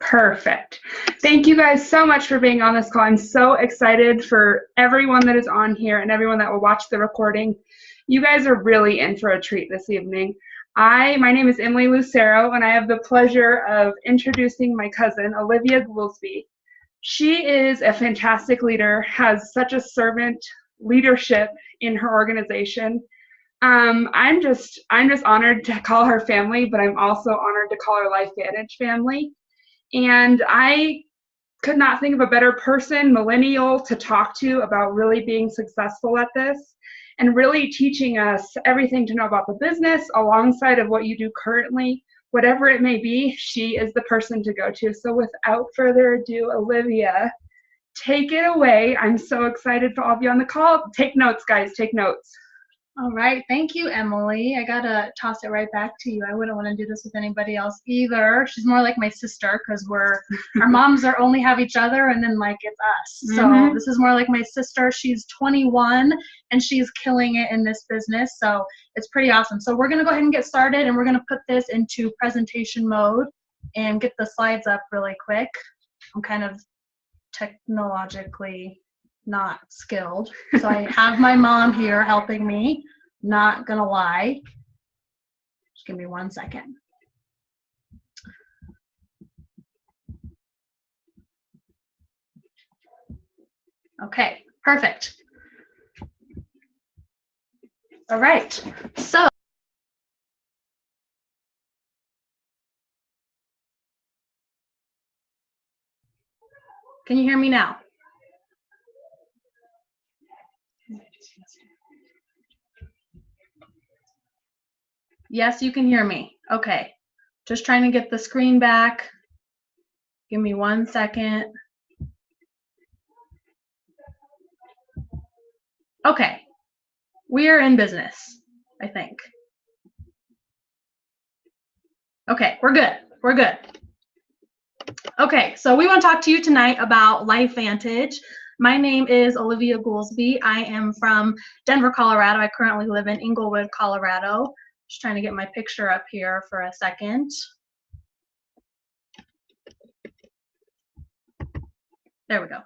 Perfect. Thank you guys so much for being on this call. I'm so excited for everyone that is on here and everyone that will watch the recording. You guys are really in for a treat this evening. My name is Emily Lucero, and I have the pleasure of introducing my cousin, Olivia Goolsby. She is a fantastic leader, has such a servant leadership in her organization. I'm just honored to call her family, but I'm also honored to call her LifeVantage family. And I could not think of a better person, millennial, to talk to about really being successful at this and really teaching us everything to know about the business alongside of what you do currently. Whatever it may be, she is the person to go to. So without further ado, Olivia, take it away. I'm so excited for all of you on the call. Take notes, guys, take notes. All right, thank you, Emily. I gotta toss it right back to you. I wouldn't want to do this with anybody else either. She's more like my sister because our moms are only have each other, and then like it's us. So this is more like my sister. She's 21 and she's killing it in this business. So it's pretty awesome. So we're gonna go ahead and get started, and we're gonna put this into presentation mode and get the slides up really quick. I'm kind of technologically not skilled, so I have my mom here helping me, not gonna lie. Just give me 1 second. Okay, perfect. All right, so can you hear me now? Yes, you can hear me. Okay. Just trying to get the screen back. Give me 1 second. Okay. We are in business, I think. Okay, we're good. We're good. Okay, so we want to talk to you tonight about LifeVantage. My name is Olivia Goolsby. I am from Denver, Colorado. I currently live in Englewood, Colorado. Just trying to get my picture up here for a second. There we go.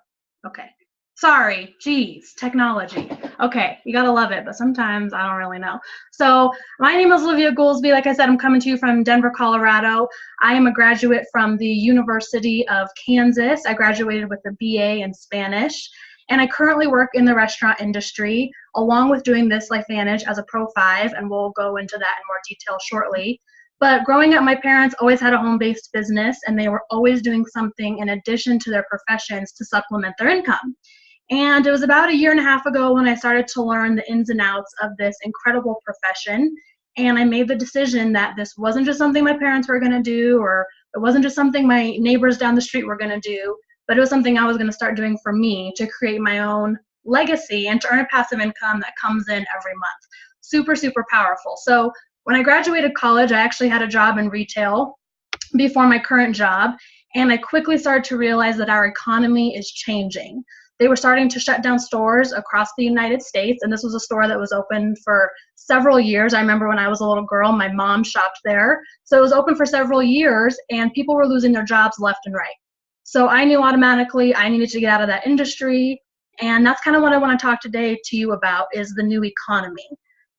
Okay. Sorry, geez, technology. Okay, you gotta love it, but sometimes I don't really know. So my name is Olivia Goolsby. Like I said, I'm coming to you from Denver, Colorado. I am a graduate from the University of Kansas. I graduated with a BA in Spanish, and I currently work in the restaurant industry, along with doing this LifeVantage as a Pro 5, and we'll go into that in more detail shortly. But growing up, my parents always had a home-based business, and they were always doing something in addition to their professions to supplement their income. And it was about 1.5 years ago when I started to learn the ins and outs of this incredible profession. And I made the decision that this wasn't just something my parents were going to do, or it wasn't just something my neighbors down the street were going to do, but it was something I was going to start doing for me to create my own legacy and to earn a passive income that comes in every month. Super, super powerful. So when I graduated college, I actually had a job in retail before my current job, and I quickly started to realize that our economy is changing. They were starting to shut down stores across the United States, and this was a store that was open for several years. I remember when I was a little girl, my mom shopped there. So it was open for several years, and people were losing their jobs left and right. So I knew automatically I needed to get out of that industry, and that's kind of what I want to talk today to you about, is the new economy.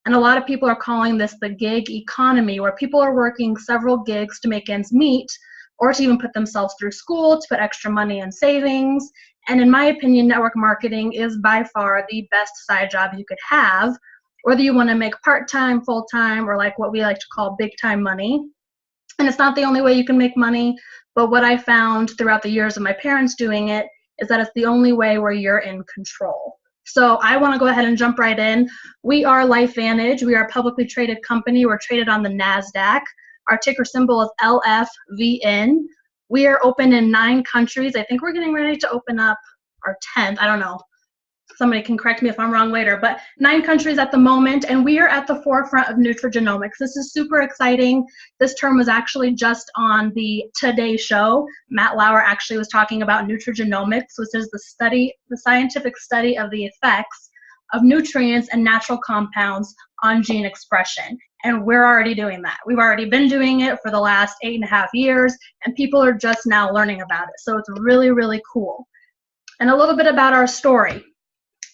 And a lot of people are calling this the gig economy, where people are working several gigs to make ends meet, or to even put themselves through school to put extra money in savings. And in my opinion, network marketing is by far the best side job you could have, whether you want to make part-time, full-time, or like what we like to call big-time money. And it's not the only way you can make money, but what I found throughout the years of my parents doing it is that it's the only way where you're in control. So I want to go ahead and jump right in. We are LifeVantage. We are a publicly traded company. We're traded on the NASDAQ. Our ticker symbol is LFVN. We are open in 9 countries. I think we're getting ready to open up our 10th. I don't know. Somebody can correct me if I'm wrong later, but 9 countries at the moment, and we are at the forefront of nutrigenomics. This is super exciting. This term was actually just on the Today Show. Matt Lauer actually was talking about nutrigenomics, which is the scientific study of the effects of nutrients and natural compounds on gene expression. And we're already doing that. We've already been doing it for the last 8.5 years, and people are just now learning about it. So it's really, really cool. And a little bit about our story.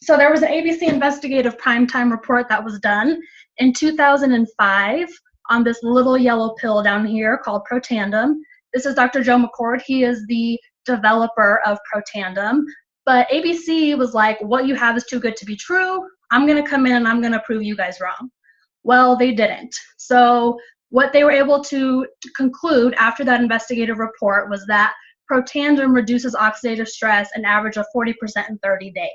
So there was an ABC investigative primetime report that was done in 2005 on this little yellow pill down here called Protandim. This is Dr. Joe McCord. He is the developer of Protandim. But ABC was like, what you have is too good to be true. I'm going to come in and I'm going to prove you guys wrong. Well, they didn't. So what they were able to conclude after that investigative report was that Protandim reduces oxidative stress an average of 40% in 30 days.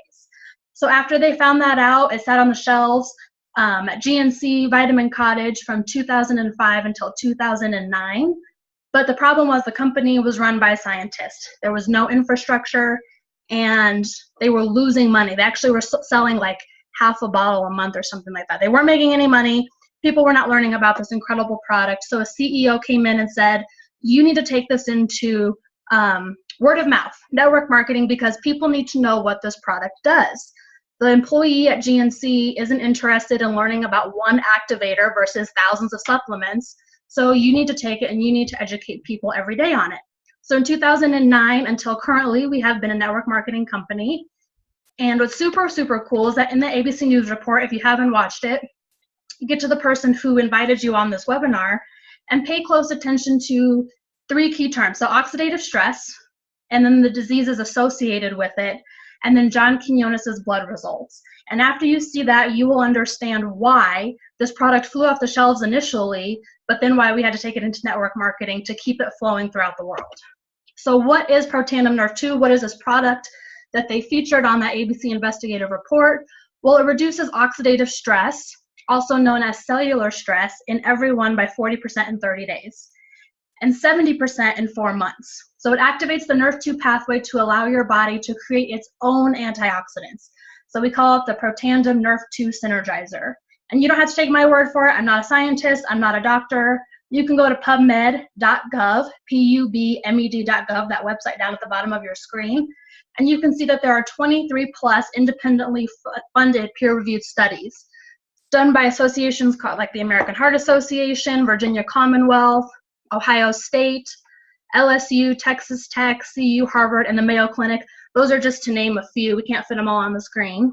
So after they found that out, it sat on the shelves at GNC, Vitamin Cottage from 2005 until 2009. But the problem was the company was run by scientists. There was no infrastructure, and they were losing money. They actually were selling like half a bottle a month or something like that. They weren't making any money. People were not learning about this incredible product. So a CEO came in and said, you need to take this into word of mouth, network marketing, because people need to know what this product does. The employee at GNC isn't interested in learning about one activator versus thousands of supplements. So you need to take it and you need to educate people every day on it. So in 2009 until currently, we have been a network marketing company. And what's super, super cool is that in the ABC News report, if you haven't watched it, you get to the person who invited you on this webinar and pay close attention to 3 key terms. So oxidative stress, and then the diseases associated with it, and then John Quinones's blood results. And after you see that, you will understand why this product flew off the shelves initially, but then why we had to take it into network marketing to keep it flowing throughout the world. So what is Protandim Nerve 2? What is this product that they featured on that ABC investigative report? Well, it reduces oxidative stress, also known as cellular stress, in everyone by 40% in 30 days and 70% in 4 months. So it activates the Nerve2 pathway to allow your body to create its own antioxidants. So we call it the Protandim Nerve2 Synergizer. And you don't have to take my word for it. I'm not a scientist. I'm not a doctor. You can go to Pubmed.gov, Pubmed.gov, that website down at the bottom of your screen. And you can see that there are 23 plus independently funded peer-reviewed studies done by associations called like the American Heart Association, Virginia Commonwealth, Ohio State, LSU, Texas Tech, CU, Harvard, and the Mayo Clinic. Those are just to name a few. We can't fit them all on the screen.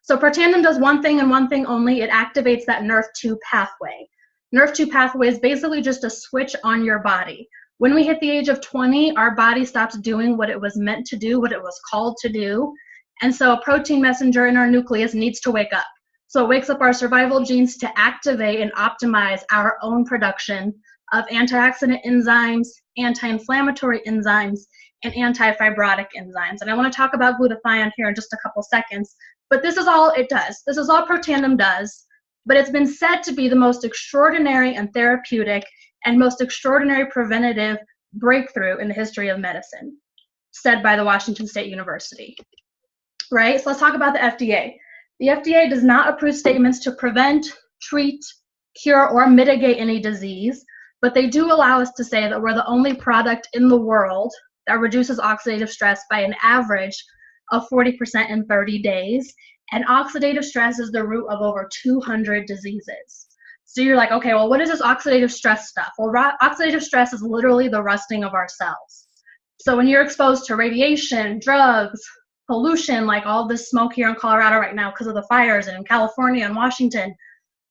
So Protandim does one thing and one thing only. It activates that Nerve2 pathway. Nerve2 pathway is basically just a switch on your body. When we hit the age of 20, our body stops doing what it was meant to do, what it was called to do. And so a protein messenger in our nucleus needs to wake up. So it wakes up our survival genes to activate and optimize our own production of antioxidant enzymes, anti-inflammatory enzymes, and anti-fibrotic enzymes. And I want to talk about glutathione here in just a couple seconds, but this is all it does. This is all Protandim does, but it's been said to be the most extraordinary and therapeutic and most extraordinary preventative breakthrough in the history of medicine, said by the Washington State University, right? So let's talk about the FDA. The FDA does not approve statements to prevent, treat, cure, or mitigate any disease, but they do allow us to say that we're the only product in the world that reduces oxidative stress by an average of 40% in 30 days. And oxidative stress is the root of over 200 diseases. So you're like, okay, well, what is this oxidative stress stuff? Well, oxidative stress is literally the rusting of our cells. So when you're exposed to radiation, drugs, pollution, like all this smoke here in Colorado right now because of the fires, and in California and Washington,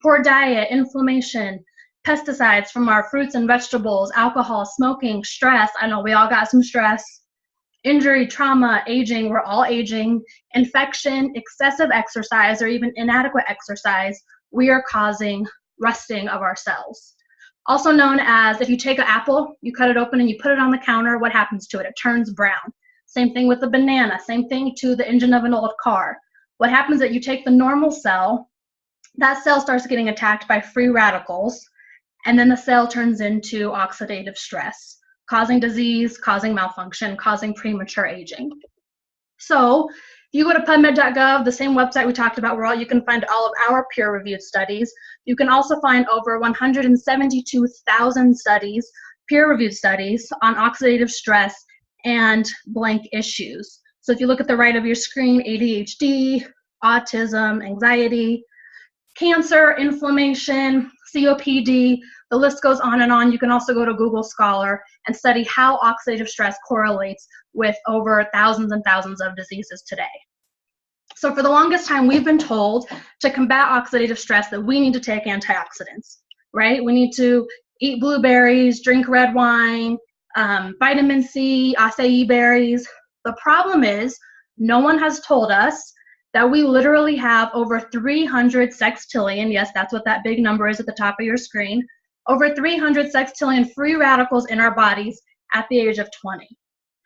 poor diet, inflammation, pesticides from our fruits and vegetables, alcohol, smoking, stress. I know we all got some stress. Injury, trauma, aging, we're all aging. Infection, excessive exercise, or even inadequate exercise, we are causing rusting of our cells. Also known as, if you take an apple, you cut it open and you put it on the counter, what happens to it? It turns brown. Same thing with the banana, same thing to the engine of an old car. What happens is that you take the normal cell, that cell starts getting attacked by free radicals, and then the cell turns into oxidative stress, causing disease, causing malfunction, causing premature aging. So if you go to Pubmed.gov, the same website we talked about, where you can find all of our peer-reviewed studies. You can also find over 172,000 studies, peer-reviewed studies, on oxidative stress and blank issues. So if you look at the right of your screen, ADHD, autism, anxiety, cancer, inflammation, COPD, the list goes on and on. You can also go to Google Scholar and study how oxidative stress correlates with over thousands and thousands of diseases today. So for the longest time, we've been told to combat oxidative stress that we need to take antioxidants, right? We need to eat blueberries, drink red wine, vitamin C, acai berries. The problem is no one has told us that we literally have over 300 sextillion, yes, that's what that big number is at the top of your screen, over 300 sextillion free radicals in our bodies at the age of 20.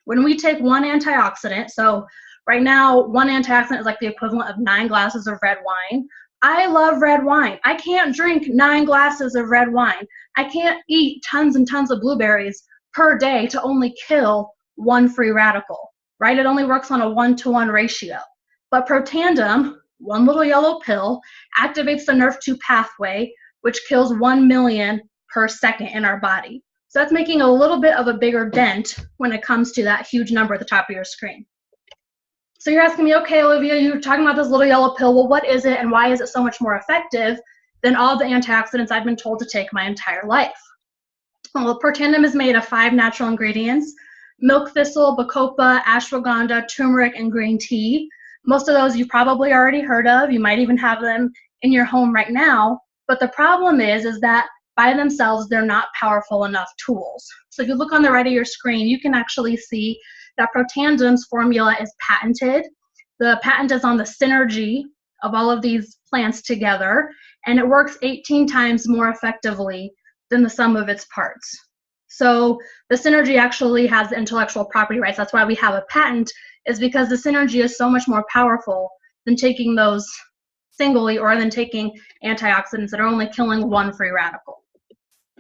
When we take one antioxidant, so right now, one antioxidant is like the equivalent of 9 glasses of red wine. I love red wine. I can't drink 9 glasses of red wine. I can't eat tons and tons of blueberries per day to only kill one free radical, right? It only works on a 1-to-1 ratio. But Protandim, one little yellow pill, activates the Nrf2 pathway, which kills 1 million per second in our body. So that's making a little bit of a bigger dent when it comes to that huge number at the top of your screen. So you're asking me, okay, Olivia, you're talking about this little yellow pill. Well, what is it and why is it so much more effective than all the antioxidants I've been told to take my entire life? Well, Protandim is made of 5 natural ingredients: milk thistle, bacopa, ashwagandha, turmeric, and green tea. Most of those you've probably already heard of. You might even have them in your home right now. But the problem is that by themselves, they're not powerful enough tools. So if you look on the right of your screen, you can actually see that Protandim's formula is patented. The patent is on the synergy of all of these plants together, and it works 18 times more effectively than the sum of its parts. So the synergy actually has the intellectual property rights. That's why we have a patent, is because the synergy is so much more powerful than taking those singly or than taking antioxidants that are only killing 1 free radical.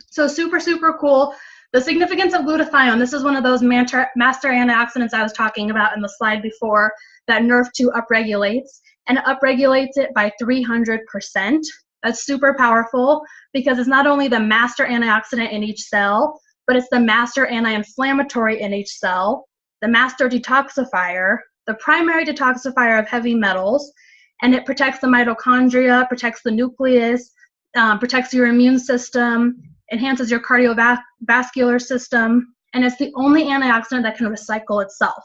So super, super cool. The significance of glutathione, this is one of those master antioxidants I was talking about in the slide before that Nrf2 upregulates, and it upregulates it by 300%. That's super powerful because it's not only the master antioxidant in each cell, but it's the master anti-inflammatory in each cell, the master detoxifier, the primary detoxifier of heavy metals, and it protects the mitochondria, protects the nucleus, protects your immune system, enhances your cardiovascular system, and it's the only antioxidant that can recycle itself.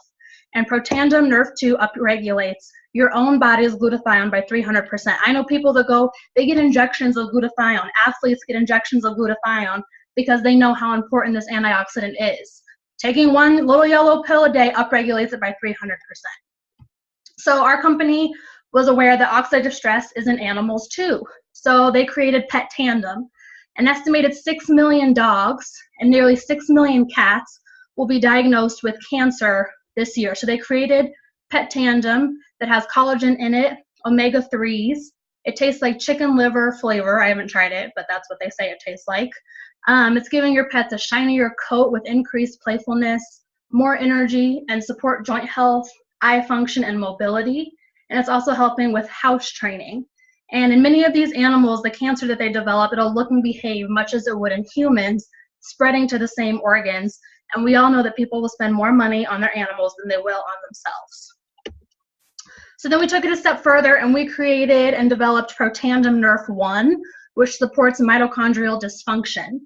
And Protandim Nrf2 upregulates your own body's glutathione by 300%. I know people that they get injections of glutathione. Athletes get injections of glutathione because they know how important this antioxidant is. Taking one little yellow pill a day upregulates it by 300%. So our company was aware that oxidative stress is in animals too. So they created Protandim. An estimated 6 million dogs and nearly 6 million cats will be diagnosed with cancer this year. So they created Protandim that has collagen in it, omega-3s. It tastes like chicken liver flavor. I haven't tried it, but that's what they say it tastes like. It's giving your pets a shinier coat with increased playfulness, more energy, and support joint health, eye function, and mobility. And it's also helping with house training. And in many of these animals, the cancer that they develop, it'll look and behave much as it would in humans, spreading to the same organs. And we all know that people will spend more money on their animals than they will on themselves. So then we took it a step further and we created and developed Protandim Nrf1, which supports mitochondrial dysfunction.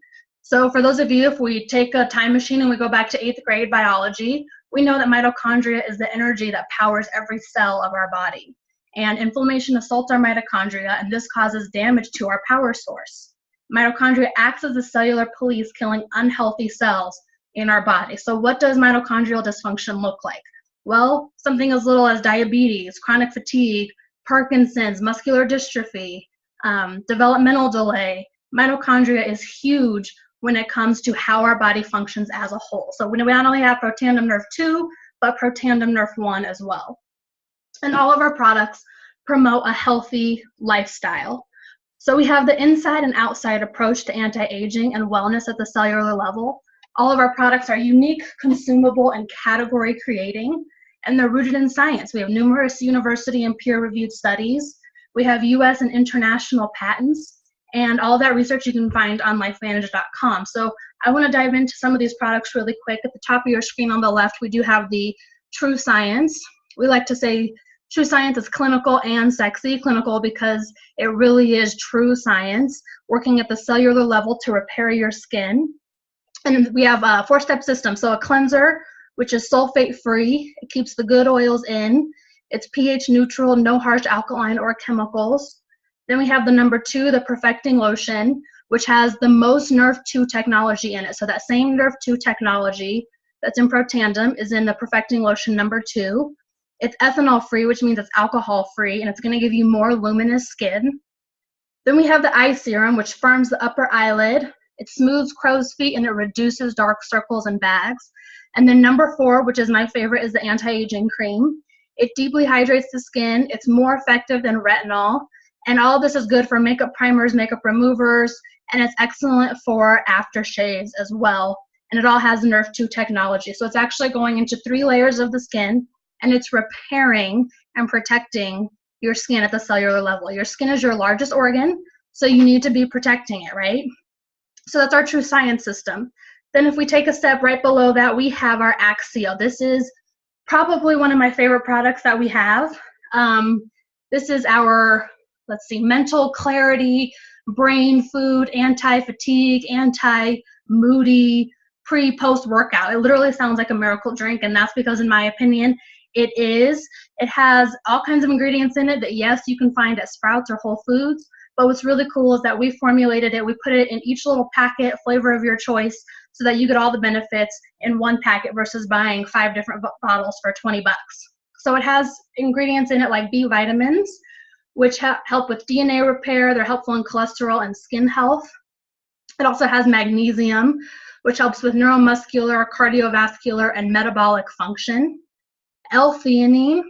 So for those of you, if we take a time machine and we go back to 8th grade biology, we know that mitochondria is the energy that powers every cell of our body. And inflammation assaults our mitochondria, and this causes damage to our power source. Mitochondria acts as a cellular police, killing unhealthy cells in our body. So what does mitochondrial dysfunction look like? Well, something as little as diabetes, chronic fatigue, Parkinson's, muscular dystrophy, developmental delay. Mitochondria is huge when it comes to how our body functions as a whole. So we not only have Protandim Nrf2, but Protandim Nrf1 as well. And all of our products promote a healthy lifestyle. So we have the inside and outside approach to anti-aging and wellness at the cellular level. All of our products are unique, consumable, and category creating, and they're rooted in science. We have numerous university and peer-reviewed studies. We have US and international patents, and all of that research you can find on lifevantage.com. So I want to dive into some of these products really quick. At the top of your screen on the left, we do have the true science. We like to say True Science is clinical and sexy. Clinical because it really is true science, working at the cellular level to repair your skin. And we have a 4-step system. So a cleanser, which is sulfate-free. It keeps the good oils in. It's pH neutral, no harsh alkaline or chemicals. Then we have the number 2, the Perfecting Lotion, which has the most Nerve 2 technology in it. So that same Nerve 2 technology that's in Protandim is in the Perfecting Lotion number 2. It's ethanol-free, which means it's alcohol-free, and it's going to give you more luminous skin. Then we have the Eye Serum, which firms the upper eyelid. It smooths crow's feet, and it reduces dark circles and bags. And then number 4, which is my favorite, is the Anti-Aging Cream. It deeply hydrates the skin. It's more effective than retinol. And all of this is good for makeup primers, makeup removers, and it's excellent for aftershaves as well. And it all has Nerve 2 technology. So it's actually going into 3 layers of the skin, and it's repairing and protecting your skin at the cellular level. Your skin is your largest organ, so you need to be protecting it, right? So that's our True Science system. Then if we take a step right below that, we have our Axio. This is probably one of my favorite products that we have. This is our, let's see, mental clarity, brain food, anti-fatigue, anti-moody, pre-post workout. It literally sounds like a miracle drink, and that's because, in my opinion, it is. It has all kinds of ingredients in it that, yes, you can find at Sprouts or Whole Foods, but what's really cool is that we formulated it. We put it in each little packet, flavor of your choice, so that you get all the benefits in one packet versus buying 5 different bottles for 20 bucks. So it has ingredients in it like B vitamins, which help with DNA repair. They're helpful in cholesterol and skin health. It also has magnesium, which helps with neuromuscular, cardiovascular, and metabolic function. L-theanine,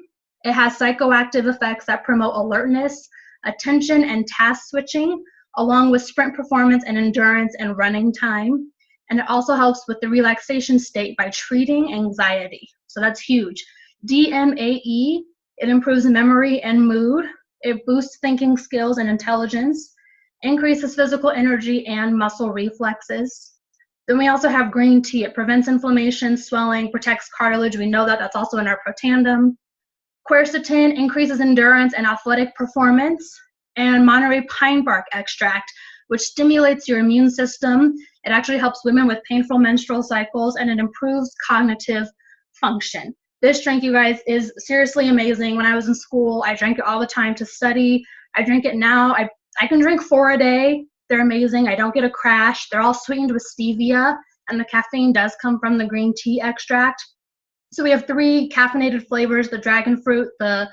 it has psychoactive effects that promote alertness, attention, and task switching, along with sprint performance and endurance and running time. And it also helps with the relaxation state by treating anxiety. So that's huge. DMAE, it improves memory and mood. It boosts thinking skills and intelligence, increases physical energy and muscle reflexes. Then we also have green tea. It prevents inflammation, swelling, protects cartilage. We know that. That's also in our Protandim. Quercetin increases endurance and athletic performance. And Monterey pine bark extract, which stimulates your immune system. It actually helps women with painful menstrual cycles, and it improves cognitive function. This drink, you guys, is seriously amazing. When I was in school, I drank it all the time to study. I drink it now. I can drink 4 a day. They're amazing. I don't get a crash. They're all sweetened with stevia, and the caffeine does come from the green tea extract. So we have 3 caffeinated flavors, the dragon fruit, the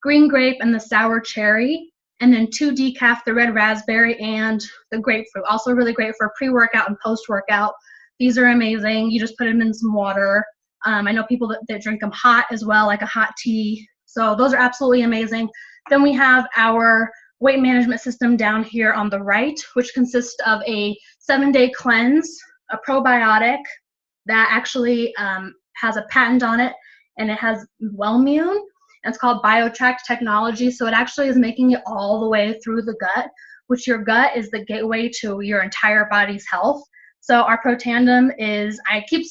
green grape, and the sour cherry. And then 2 decaf, the red raspberry, and the grapefruit. Also really great for pre-workout and post-workout. These are amazing. You just put them in some water. I know people that drink them hot as well, like a hot tea. So those are absolutely amazing. Then we have our weight management system down here on the right, which consists of a 7-day cleanse, a probiotic that actually has a patent on it, and it has Wellmune. It's called BioTrack technology, so it actually is making it all the way through the gut, which your gut is the gateway to your entire body's health. So our Protandim is,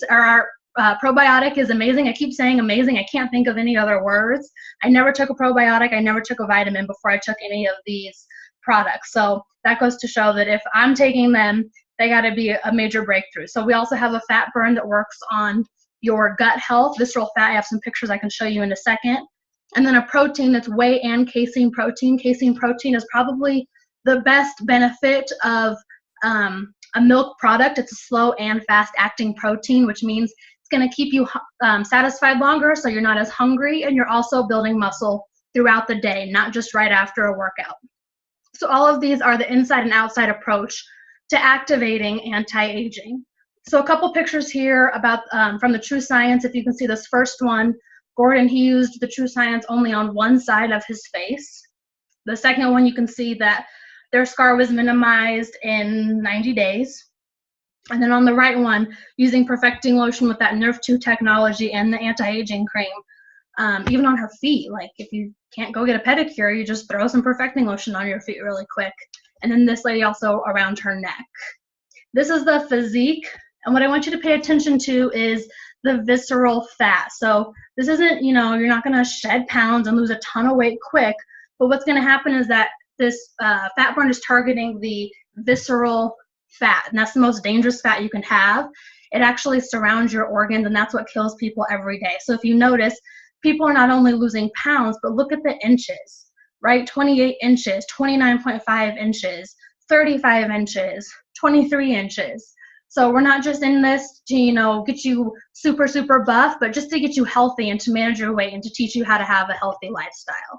our probiotic is amazing. I keep saying amazing. I can't think of any other words. I never took a probiotic. I never took a vitamin before I took any of these products. So that goes to show that if I'm taking them, they got to be a major breakthrough. So we also have a fat burn that works on your gut health, visceral fat. I have some pictures I can show you in a second. And then a protein that's whey and casein protein. Casein protein is probably the best benefit of a milk product. It's a slow and fast acting protein, which means it's going to keep you satisfied longer, so you're not as hungry, and you're also building muscle throughout the day, not just right after a workout. So all of these are the inside and outside approach to activating anti-aging. So a couple pictures here about from the True Science. If you can see this first one, Gordon, he used the True Science only on one side of his face. The second one, you can see that their scar was minimized in 90 days. And then on the right one, using Perfecting Lotion with that Nerve 2 technology and the anti-aging cream, even on her feet. Like if you can't go get a pedicure, you just throw some Perfecting Lotion on your feet really quick. And then this lady also around her neck. This is the physique. And what I want you to pay attention to is the visceral fat. So this isn't, you're not going to shed pounds and lose a ton of weight quick, but what's going to happen is that this fat burn is targeting the visceral fat, and that's the most dangerous fat you can have. It actually surrounds your organs, and that's what kills people every day. So if you notice, people are not only losing pounds, but look at the inches, right? 28 inches, 29.5 inches, 35 inches, 23 inches. So we're not just in this to, get you super, super buff, but just to get you healthy and to manage your weight and to teach you how to have a healthy lifestyle.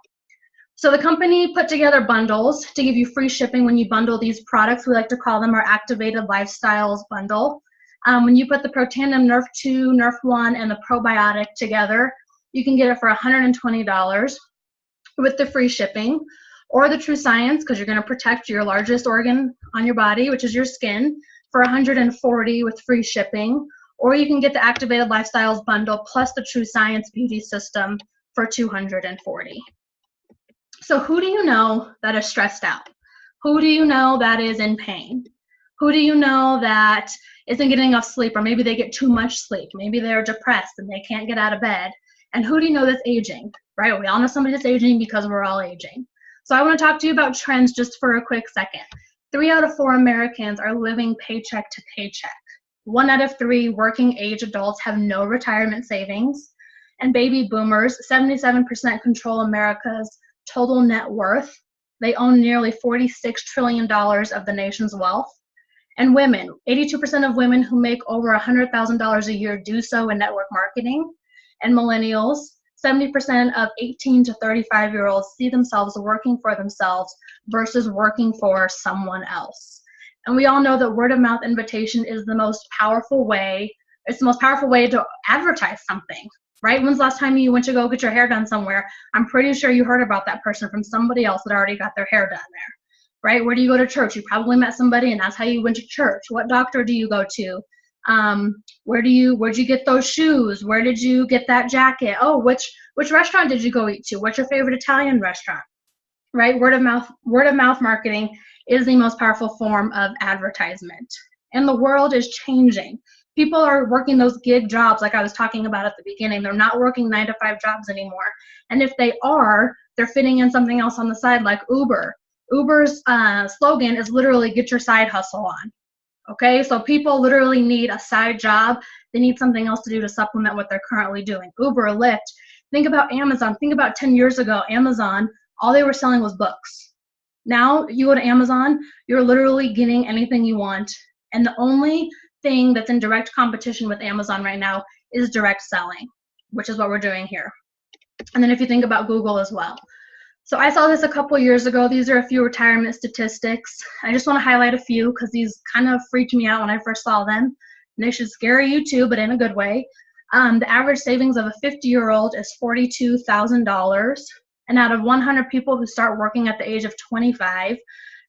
So the company put together bundles to give you free shipping when you bundle these products. We like to call them our Activated Lifestyles bundle. When you put the Protandim Nerf 2, Nerf 1, and the probiotic together, you can get it for $120 with the free shipping, or the True Science, because you're going to protect your largest organ on your body, which is your skin, for $140 with free shipping, or you can get the Activated Lifestyles bundle plus the True Science Beauty System for $240. So who do you know that is stressed out? Who do you know that is in pain? Who do you know that isn't getting enough sleep, or maybe they get too much sleep? Maybe they're depressed and they can't get out of bed. And who do you know that's aging, right? We all know somebody that's aging because we're all aging. So I want to talk to you about trends just for a quick second. 3 out of 4 Americans are living paycheck to paycheck. 1 out of 3 working age adults have no retirement savings. And baby boomers, 77% control America's total net worth. They own nearly $46 trillion of the nation's wealth. And women, 82% of women who make over $100,000 a year do so in network marketing. And millennials, 70% of 18 to 35-year-olds see themselves working for themselves versus working for someone else. And we all know that word of mouth invitation is the most powerful way. It's the most powerful way to advertise something. Right? When's the last time you went to go get your hair done somewhere? I'm pretty sure you heard about that person from somebody else that already got their hair done there. Right? Where do you go to church? You probably met somebody and that's how you went to church. What doctor do you go to? Where'd you get those shoes? Where did you get that jacket? Oh, which restaurant did you go eat to? What's your favorite Italian restaurant? Right? Word of mouth marketing is the most powerful form of advertisement. And the world is changing. People are working those gig jobs like I was talking about at the beginning. They're not working 9-to-5 jobs anymore. And if they are, they're fitting in something else on the side like Uber. Uber's slogan is literally get your side hustle on. Okay, so people literally need a side job. They need something else to do to supplement what they're currently doing. Uber, Lyft. Think about Amazon. Think about 10 years ago, Amazon, all they were selling was books. Now you go to Amazon, you're literally getting anything you want. And the only thing that's in direct competition with Amazon right now is direct selling, which is what we're doing here. And then if you think about Google as well. So I saw this a couple years ago. These are a few retirement statistics. I just want to highlight a few because these kind of freaked me out when I first saw them. And they should scare you too, but in a good way. The average savings of a 50-year-old is $42,000. And out of 100 people who start working at the age of 25,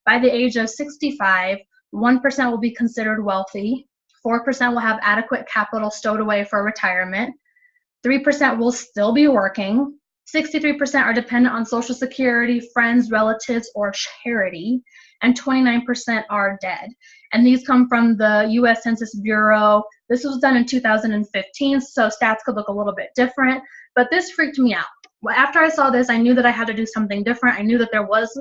by the age of 65, 1% will be considered wealthy. 4% will have adequate capital stowed away for retirement. 3% will still be working. 63% are dependent on Social Security, friends, relatives, or charity. And 29% are dead. And these come from the U.S. Census Bureau. This was done in 2015, so stats could look a little bit different. But this freaked me out. After I saw this, I knew that I had to do something different. I knew that there was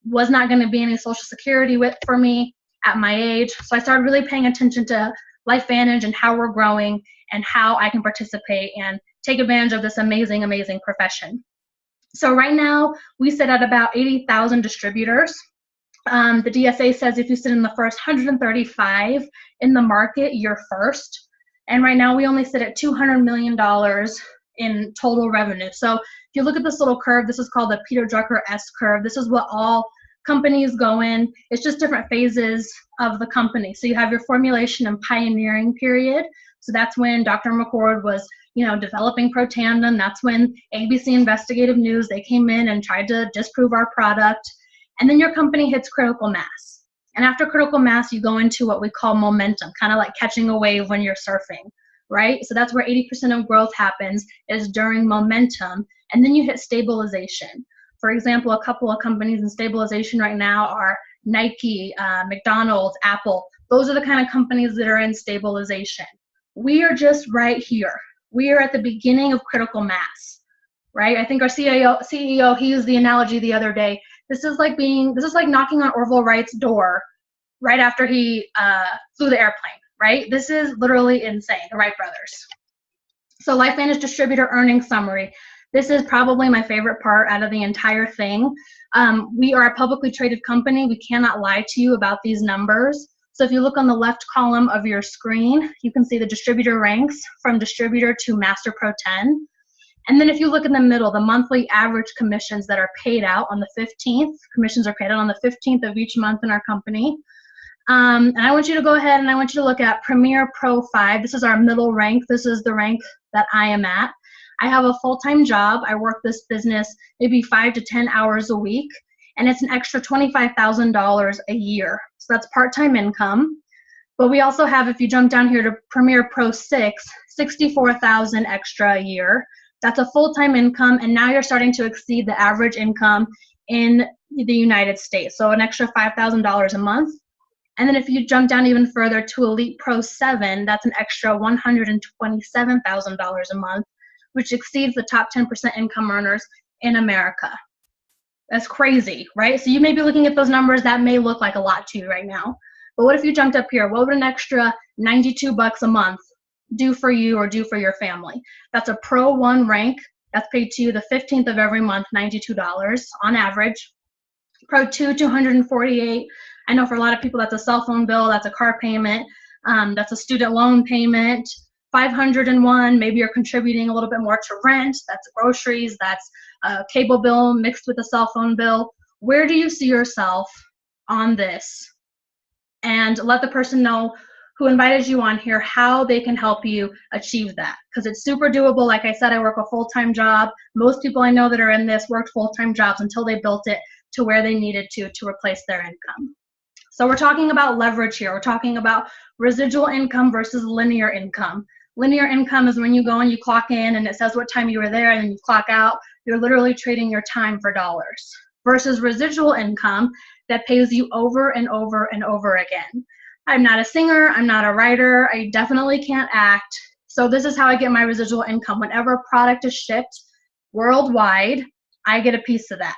not going to be any Social Security for me at my age. So I started really paying attention to LifeVantage and how we're growing and how I can participate and take advantage of this amazing, amazing profession. So right now, we sit at about 80,000 distributors. The DSA says if you sit in the first 135 in the market, you're first. And right now, we only sit at $200 million in total revenue. So if you look at this little curve, this is called the Peter Drucker S curve. This is what all companies go in. It's just different phases of the company. So you have your formulation and pioneering period. So that's when Dr. McCord was, developing Protandim. That's when ABC Investigative News, they came in and tried to disprove our product. And then your company hits critical mass. And after critical mass, you go into what we call momentum, kind of like catching a wave when you're surfing, right? So that's where 80% of growth happens, is during momentum. And then you hit stabilization. For example, a couple of companies in stabilization right now are Nike, McDonald's, Apple. Those are the kind of companies that are in stabilization. we are just right here. We are at the beginning of critical mass, right? I think our CEO, he used the analogy the other day. This is like knocking on Orville Wright's door right after he flew the airplane, right? This is literally insane, the Wright brothers. So LifeVantage Distributor Earnings Summary. This is probably my favorite part out of the entire thing. We are a publicly traded company. We cannot lie to you about these numbers. So if you look on the left column of your screen, you can see the distributor ranks from distributor to Master Pro 10. And then if you look in the middle, the monthly average commissions that are paid out on the 15th, commissions are paid out on the 15th of each month in our company. And I want you to go ahead and I want you to look at Premier Pro 5. This is our middle rank. This is the rank that I am at. I have a full-time job. I work this business maybe 5 to 10 hours a week, and it's an extra $25,000 a year. So that's part-time income. But we also have, if you jump down here to Premier Pro 6, $64,000 extra a year. That's a full-time income, and now you're starting to exceed the average income in the United States. So an extra $5,000 a month. And then if you jump down even further to Elite Pro 7, that's an extra $127,000 a month, which exceeds the top 10% income earners in America. That's crazy, right? So you may be looking at those numbers. That may look like a lot to you right now. But what if you jumped up here? What would an extra $92 a month do for you or do for your family? That's a Pro 1 rank. That's paid to you the 15th of every month, $92 on average. Pro 2, $248. I know for a lot of people that's a cell phone bill, that's a car payment, that's a student loan payment. 501, maybe you're contributing a little bit more to rent, that's groceries, that's a cable bill mixed with a cell phone bill. Where do you see yourself on this? And let the person know who invited you on here how they can help you achieve that, because it's super doable. Like I said, I work a full-time job. Most people I know that are in this worked full-time jobs until they built it to where they needed to replace their income. So we're talking about leverage here. We're talking about residual income versus linear income. Linear income is when you go and you clock in and it says what time you were there and then you clock out. You're literally trading your time for dollars. Versus residual income that pays you over and over and over again. I'm not a singer, I'm not a writer, I definitely can't act. So this is how I get my residual income. Whenever a product is shipped worldwide, I get a piece of that,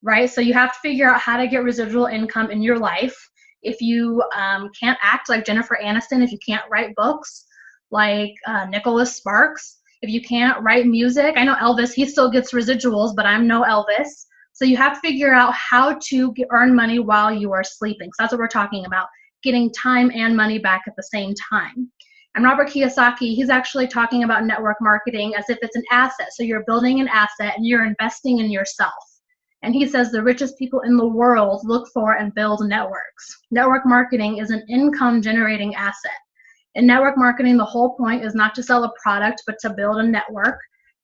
right? So you have to figure out how to get residual income in your life. If you can't act like Jennifer Aniston, if you can't write books like Nicholas Sparks, if you can't write music, I know Elvis, he still gets residuals, but I'm no Elvis. So you have to figure out how to earn money while you are sleeping. So that's what we're talking about, getting time and money back at the same time. And Robert Kiyosaki, he's actually talking about network marketing as if it's an asset. So you're building an asset and you're investing in yourself. And he says the richest people in the world look for and build networks. Network marketing is an income generating asset. In network marketing, the whole point is not to sell a product, but to build a network,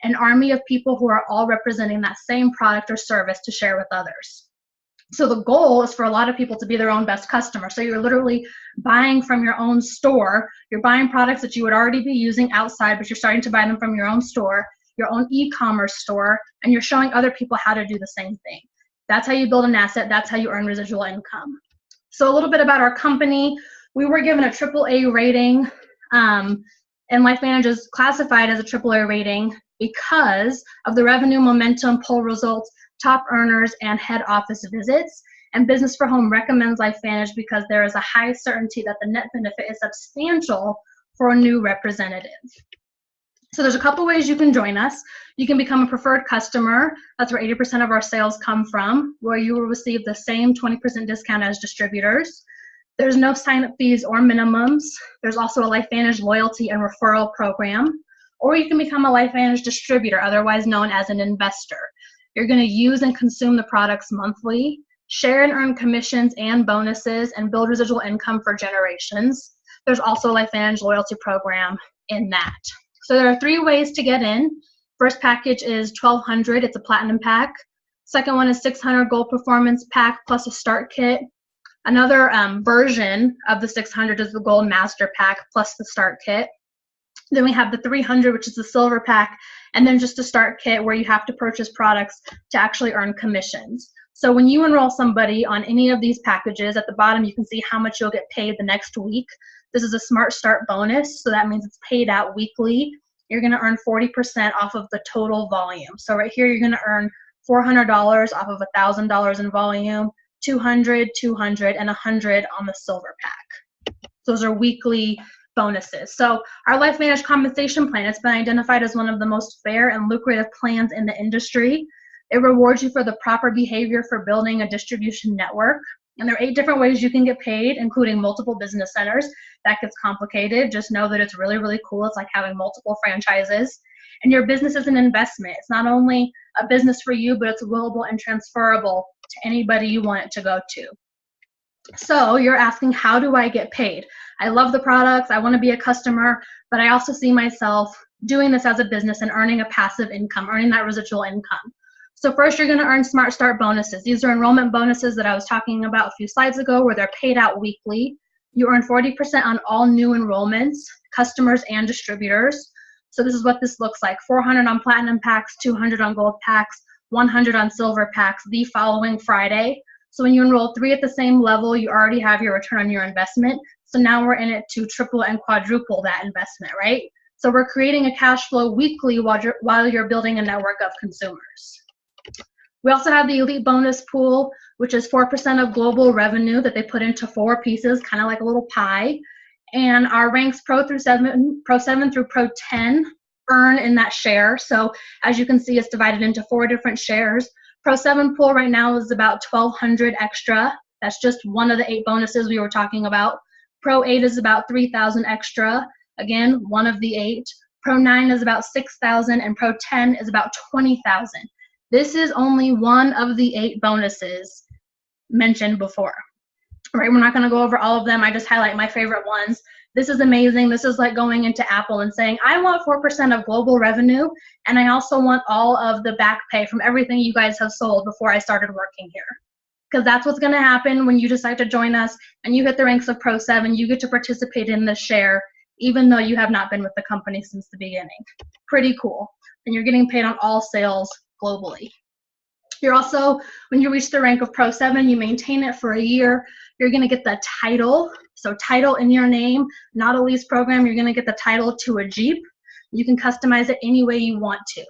an army of people who are all representing that same product or service to share with others. So the goal is for a lot of people to be their own best customer. So you're literally buying from your own store. You're buying products that you would already be using outside, but you're starting to buy them from your own store, your own e-commerce store, and you're showing other people how to do the same thing. That's how you build an asset. That's how you earn residual income. So a little bit about our company. We were given a AAA rating, and LifeVantage is classified as a AAA rating because of the revenue momentum, poll results, top earners, and head office visits. And Business for Home recommends LifeVantage because there is a high certainty that the net benefit is substantial for a new representative. So there's a couple ways you can join us. You can become a preferred customer. That's where 80% of our sales come from, where you will receive the same 20% discount as distributors. There's no sign-up fees or minimums. There's also a LifeVantage loyalty and referral program. Or you can become a LifeVantage distributor, otherwise known as an investor. You're going to use and consume the products monthly, share and earn commissions and bonuses, and build residual income for generations. There's also a LifeVantage loyalty program in that. So there are 3 ways to get in. First package is $1,200. It's a platinum pack. Second one is $600 gold performance pack plus a start kit. Another version of the $600 is the gold master pack plus the start kit. Then we have the $300, which is the silver pack, and then just a start kit where you have to purchase products to actually earn commissions. So when you enroll somebody on any of these packages, at the bottom you can see how much you'll get paid the next week. This is a Smart Start bonus, so that means it's paid out weekly. You're going to earn 40% off of the total volume. So right here, you're going to earn $400 off of $1,000 in volume, 200, 200, and 100 on the silver pack. Those are weekly bonuses. So our Life Managed Compensation Plan, it's been identified as one of the most fair and lucrative plans in the industry. It rewards you for the proper behavior for building a distribution network. And there are 8 different ways you can get paid, including multiple business centers. That gets complicated. Just know that it's really, really cool. It's like having multiple franchises. And your business is an investment. It's not only a business for you, but it's willable and transferable to anybody you want it to go to. So you're asking, how do I get paid? I love the products. I want to be a customer, but I also see myself doing this as a business and earning a passive income, earning that residual income. So first, you're going to earn Smart Start bonuses. These are enrollment bonuses that I was talking about a few slides ago, where they're paid out weekly. You earn 40% on all new enrollments, customers and distributors. So this is what this looks like: 400 on platinum packs, 200 on gold packs, 100 on silver packs the following Friday. So when you enroll 3 at the same level, you already have your return on your investment. So now we're in it to triple and quadruple that investment, right? So we're creating a cash flow weekly while you're building a network of consumers. We also have the Elite Bonus Pool, which is 4% of global revenue that they put into 4 pieces, kind of like a little pie. And our ranks Pro 7 through Pro 10 earn in that share. So as you can see, it's divided into 4 different shares. Pro 7 pool right now is about 1,200 extra. That's just one of the 8 bonuses we were talking about. Pro 8 is about 3,000 extra. Again, one of the 8. Pro 9 is about 6,000, and Pro 10 is about 20,000. This is only one of the 8 bonuses mentioned before. Right, we're not going to go over all of them. I just highlight my favorite ones. This is amazing. This is like going into Apple and saying, I want 4% of global revenue, and I also want all of the back pay from everything you guys have sold before I started working here. Because that's what's going to happen when you decide to join us and you hit the ranks of Pro 7. You get to participate in this share, even though you have not been with the company since the beginning. Pretty cool. And you're getting paid on all sales globally. You're also, when you reach the rank of Pro 7, you maintain it for a year. You're going to get the title. So title in your name, not a lease program. You're going to get the title to a Jeep. You can customize it any way you want to.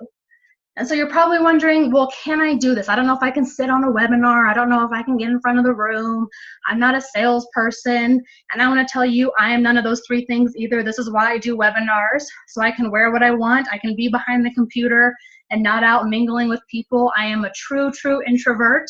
And so you're probably wondering, well, can I do this? I don't know if I can sit on a webinar. I don't know if I can get in front of the room. I'm not a salesperson. And I want to tell you, I am none of those 3 things either. This is why I do webinars, so I can wear what I want. I can be behind the computer and not out mingling with people. I am a true introvert.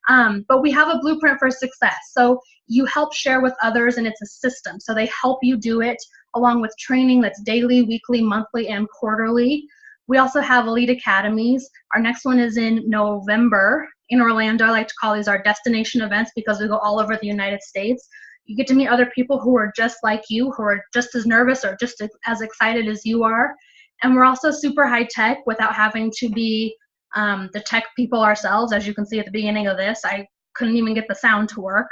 But we have a blueprint for success. So you help share with others, and it's a system. So they help you do it along with training that's daily, weekly, monthly, and quarterly. We also have Elite Academies. Our next one is in November in Orlando. I like to call these our destination events because we go all over the United States. You get to meet other people who are just like you, who are just as nervous or just as excited as you are. And we're also super high tech without having to be the tech people ourselves. As you can see at the beginning of this, I couldn't even get the sound to work.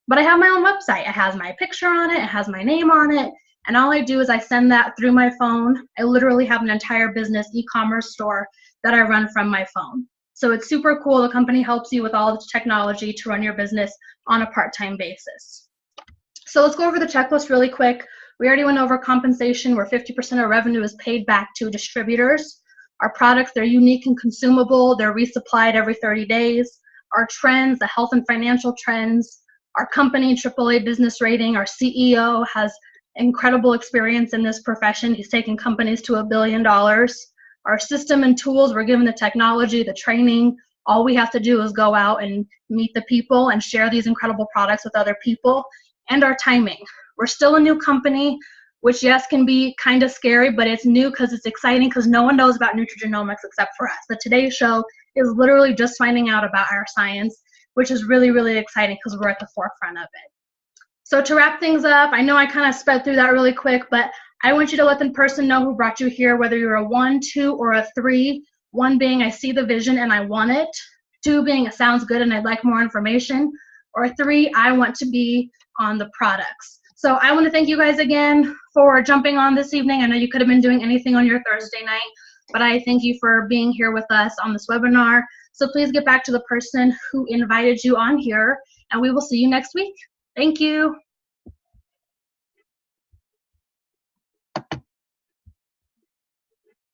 But I have my own website. It has my picture on it. It has my name on it. And all I do is I send that through my phone. I literally have an entire business e-commerce store that I run from my phone. So it's super cool. The company helps you with all the technology to run your business on a part-time basis. So let's go over the checklist really quick. We already went over compensation, where 50% of revenue is paid back to distributors. Our products, they're unique and consumable. They're resupplied every 30 days. Our trends, the health and financial trends. Our company, AAA business rating. Our CEO has incredible experience in this profession. He's taken companies to $1 billion. Our system and tools, we're given the technology, the training. All we have to do is go out and meet the people and share these incredible products with other people. And our timing. We're still a new company, which yes, can be kind of scary, but it's new because it's exciting because no one knows about nutrigenomics except for us. The Today Show is literally just finding out about our science, which is really exciting because we're at the forefront of it. So to wrap things up, I know I kind of sped through that really quick, but I want you to let the person know who brought you here, whether you're a 1, 2, or a 3. 1 being I see the vision and I want it. 2 being it sounds good and I'd like more information. Or 3, I want to be on the products. So I want to thank you guys again for jumping on this evening. I know you could have been doing anything on your Thursday night, but I thank you for being here with us on this webinar. So please get back to the person who invited you on here, and we will see you next week. Thank you.